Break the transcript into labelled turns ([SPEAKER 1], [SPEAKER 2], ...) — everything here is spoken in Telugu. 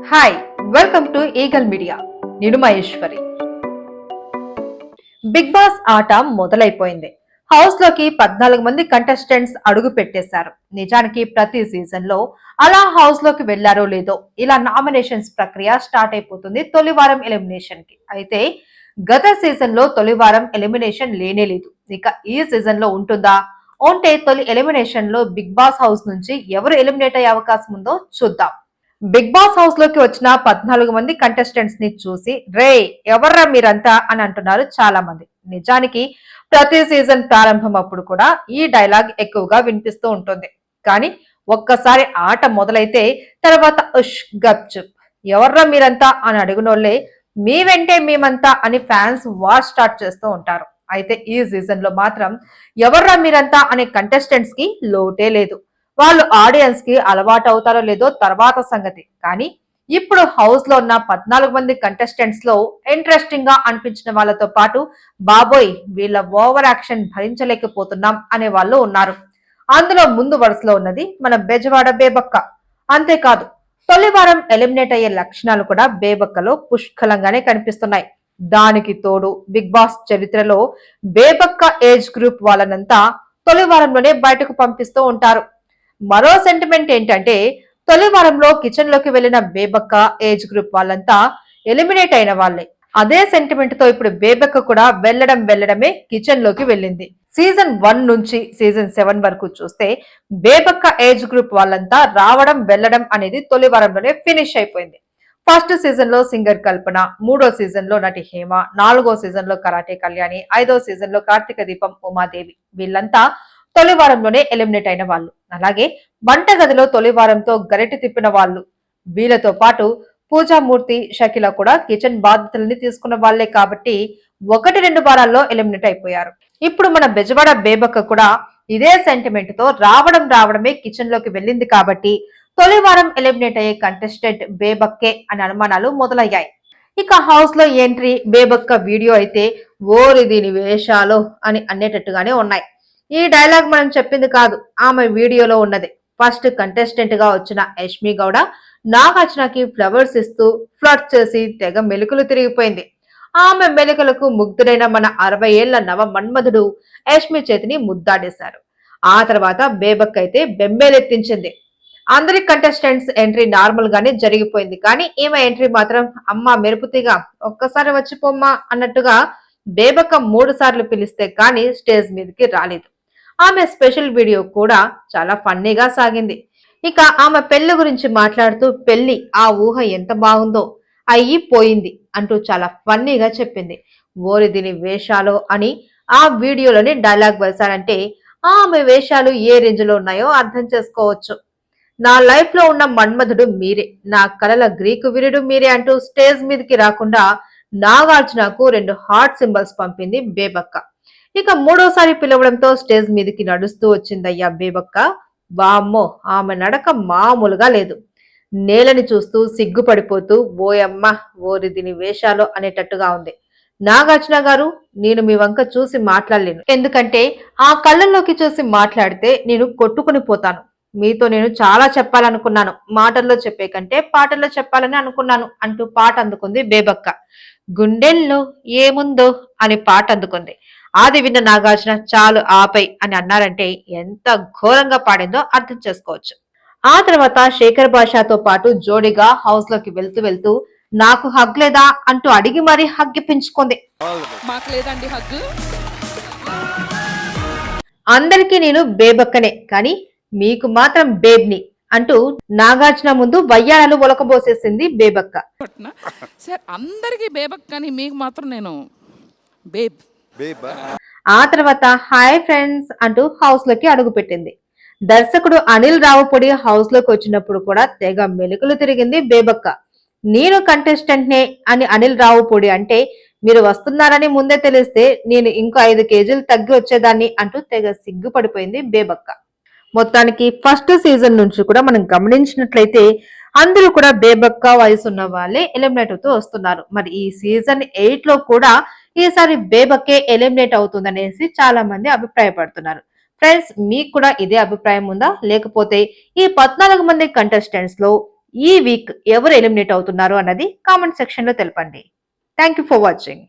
[SPEAKER 1] Hi, welcome to eagle media. నేను మహేశ్వరి. బిగ్ బాస్ ఆట మొదలైపోయింది. హౌస్ లోకి 14 మంది కంటెస్టెంట్స్ అడుగు పెట్టేశారు. నిజానికి ప్రతి సీజన్ లో అలా హౌస్ లోకి వెళ్లారో లేదో ఇలా నామినేషన్స్ ప్రక్రియ స్టార్ట్ అయిపోతుంది తొలి వారం ఎలిమినేషన్ కి. అయితే గత సీజన్ లో తొలి వారం ఎలిమినేషన్ లేనే లేదు. ఇక ఈ సీజన్ లో ఉంటుందా? ఉంటే తొలి ఎలిమినేషన్ లో బిగ్ బాస్ హౌస్ నుంచి ఎవరు ఎలిమినేట్ అయ్యే అవకాశం ఉందో చూద్దాం. బిగ్ బాస్ హౌస్ లోకి వచ్చిన 14 మంది కంటెస్టెంట్స్ ని చూసి రే ఎవర్రా మీరంతా అని అంటున్నారు చాలా మంది. నిజానికి ప్రతి సీజన్ ప్రారంభం అప్పుడు కూడా ఈ డైలాగ్ ఎక్కువగా వినిపిస్తూ ఉంటుంది. కానీ ఒక్కసారి ఆట మొదలైతే తర్వాత ఉష్ గప్చుప్ ఎవర్రా మీరంతా అని అడుగునోళ్లే మీ వెంటే మేమంతా అని ఫ్యాన్స్ వార్ స్టార్ట్ చేస్తూ ఉంటారు. అయితే ఈ సీజన్ లో మాత్రం ఎవర్రా మీరంతా అనే కంటెస్టెంట్స్ కి లోటే లేదు. వాళ్ళు ఆడియన్స్ కి అలవాటు అవుతారో లేదో తర్వాత సంగతి. కానీ ఇప్పుడు హౌస్ లో ఉన్న 14 మంది కంటెస్టెంట్స్ లో ఇంట్రెస్టింగ్ గా అనిపించిన వాళ్ళతో పాటు బాబోయ్ వీళ్ళ ఓవర్ యాక్షన్ భరించలేకపోతున్నాం అనే వాళ్ళు ఉన్నారు. అందులో ముందు వరుసలో ఉన్నది మన బెజవాడ బేబక్క. అంతేకాదు తొలి వారం ఎలిమినేట్ అయ్యే లక్షణాలు కూడా బేబక్కలో పుష్కలంగానే కనిపిస్తున్నాయి. దానికి తోడు బిగ్ బాస్ చరిత్రలో బేబక్క ఏజ్ గ్రూప్ వాళ్ళనంతా తొలి వారంలోనే బయటకు పంపిస్తూ ఉంటారు. మరో సెంటిమెంట్ ఏంటంటే తొలి వారంలో కిచెన్ లోకి వెళ్లిన బేబక్క ఏజ్ గ్రూప్ వాళ్ళంతా ఎలిమినేట్ అయిన వాళ్ళే. అదే సెంటిమెంట్ తో ఇప్పుడు బేబక్క కూడా వెళ్లడమే కిచెన్ లోకి వెళ్ళింది. సీజన్ 1 నుంచి సీజన్ 7 వరకు చూస్తే బేబక్క ఏజ్ గ్రూప్ వాళ్ళంతా రావడం వెళ్లడం అనేది తొలి వారంలోనే ఫినిష్ అయిపోయింది. ఫస్ట్ సీజన్ లో సింగర్ కల్పన, మూడో సీజన్ లో నటి హేమ, నాలుగో సీజన్ లో కరాటే కళ్యాణి, ఐదో సీజన్ లో కార్తీక దీపం ఉమాదేవి వీళ్ళంతా తొలి వారంలోనే ఎలిమినేట్ అయిన వాళ్ళు. అలాగే వంటగదిలో తొలి వారంతో గరిటె తిప్పిన వాళ్ళు. వీళ్ళతో పాటు పూజామూర్తి, షకిల కూడా కిచెన్ బాధ్యతలని తీసుకున్న వాళ్లే కాబట్టి 1-2 వారాల్లో ఎలిమినేట్ అయిపోయారు. ఇప్పుడు మన బెజవాడ బేబక్క కూడా ఇదే సెంటిమెంట్ తో రావడమే కిచెన్ లోకి వెళ్ళింది కాబట్టి తొలి వారం ఎలిమినేట్ అయ్యే కంటెస్టెంట్ బేబక్కే అనే అనుమానాలు మొదలయ్యాయి. ఇక హౌస్ లో ఎంట్రీ బేబక్క వీడియో అయితే ఓరి దీని వేషాలు అని అనేటట్టుగానే ఉన్నాయి. ఈ డైలాగ్ మనం చెప్పింది కాదు, ఆమె వీడియోలో ఉన్నది. ఫస్ట్ కంటెస్టెంట్ గా వచ్చిన యష్మి గౌడ నాగార్జునకి ఫ్లవర్స్ ఇస్తూ ఫ్లర్ట్ చేసి తెగ మెలుకులు తిరిగిపోయింది. ఆమె మెలుకలకు ముగ్ధుడైన మన 60 ఏళ్ల నవ మన్మధుడు యష్మి చేతిని ముద్దాడేశారు. ఆ తర్వాత బేబక్ అయితే బెంబేలెత్తించింది. అందరి కంటెస్టెంట్స్ ఎంట్రీ నార్మల్ గానే జరిగిపోయింది. కానీ ఈమె ఎంట్రీ మాత్రం అమ్మ మెరుపుతిగా ఒక్కసారి వచ్చిపోమ్మా అన్నట్టుగా బేబక్క 3 సార్లు పిలిస్తే కానీ స్టేజ్ మీదకి రాలేదు. ఆమె స్పెషల్ వీడియో కూడా చాలా ఫన్నీగా సాగింది. ఇక ఆమె పెళ్లి గురించి మాట్లాడుతూ పెళ్లి ఆ ఊహ ఎంత బాగుందో అయ్యి పోయింది అంటూ చాలా ఫన్నీగా చెప్పింది. ఓరి దీని వేషాలు అని ఆ వీడియోలోని డైలాగ్ వేశారంటే ఆమె వేషాలు ఏ రేంజ్ లో ఉన్నాయో అర్థం చేసుకోవచ్చు. నా లైఫ్ లో ఉన్న మన్మధుడు మీరే, నా కలల గ్రీకు వీరుడు మీరే అంటూ స్టేజ్ మీదకి రాకుండా నాగార్జునకు 2 హార్ట్ సింబల్స్ పంపింది బేబక్క. ఇక మూడోసారి పిలవడంతో స్టేజ్ మీదకి నడుస్తూ వచ్చిందయ్యా బేబక్క. వామ్మో ఆమె నడక మామూలుగా లేదు. నేలని చూస్తూ సిగ్గుపడిపోతూ ఓయమ్మ ఓరి దీని వేషాలు అనేటట్టుగా ఉంది. నాగార్జున గారు నేను మీ వంక చూసి మాట్లాడలేను. ఎందుకంటే ఆ కళ్ళల్లోకి చూసి మాట్లాడితే నేను కొట్టుకుని పోతాను. మీతో నేను చాలా చెప్పాలనుకున్నాను. మాటల్లో చెప్పే కంటే పాటల్లో చెప్పాలని అనుకున్నాను అంటూ పాట అందుకుంది బేబక్క. గుండెల్లో ఏముందో అని పాట అందుకుంది. అది విన్న నాగార్జున చాలు ఆపై అని అన్నారంటే ఎంత ఘోరంగా పాడిందో అర్థం చేసుకోవచ్చు. ఆ తర్వాత శేఖర్ భాషతో పాటు జోడిగా హౌస్ లోకి వెళ్తూ వెళ్తూ నాకు హగ్ లేదా అంటూ అడిగి మరీ హగ్ ఇప్పించుకుంది. అందరికీ నేను బేబక్కనే కానీ మీకు మాత్రం బేబ్ని అంటూ నాగార్జున ముందు వయ్యారాలు ఒలకబోసేసింది బేబక్క.
[SPEAKER 2] సార్ అందరికి బేబక్ కానీ మీకు మాత్రం నేను బేబ్.
[SPEAKER 1] ఆ తర్వాత హాయ్ ఫ్రెండ్స్ అంటూ హౌస్ లోకి అడుగు పెట్టింది. దర్శకుడు అనిల్ రావుపొడి హౌస్ లోకి వచ్చినప్పుడు కూడా తెగ మెలుకులు తిరిగింది బేబక్క. నేను కంటెస్టెంట్ నే అని అనిల్ రావుపొడి అంటే మీరు వస్తున్నారని ముందే తెలిస్తే నేను ఇంకో 5 కేజీలు తగ్గి వచ్చేదాన్ని అంటూ తెగ సిగ్గుపడిపోయింది బేబక్క. మొత్తానికి ఫస్ట్ సీజన్ నుంచి కూడా మనం గమనించినట్లయితే అందరూ కూడా బేబక్క వయసు ఉన్న వాళ్ళే ఎలిమినేట్ అవుతూ వస్తున్నారు. మరి ఈ సీజన్ 8 లో కూడా ఈసారి బేబక్కే ఎలిమినేట్ అవుతుందనేసి చాలా మంది అభిప్రాయపడుతున్నారు. ఫ్రెండ్స్ మీకు కూడా ఇదే అభిప్రాయం ఉందా? లేకపోతే ఈ 14 మంది కంటెస్టెంట్స్ లో ఈ వీక్ ఎవరు ఎలిమినేట్ అవుతున్నారు అన్నది కామెంట్ సెక్షన్ లో తెలపండి. Thank you for watching.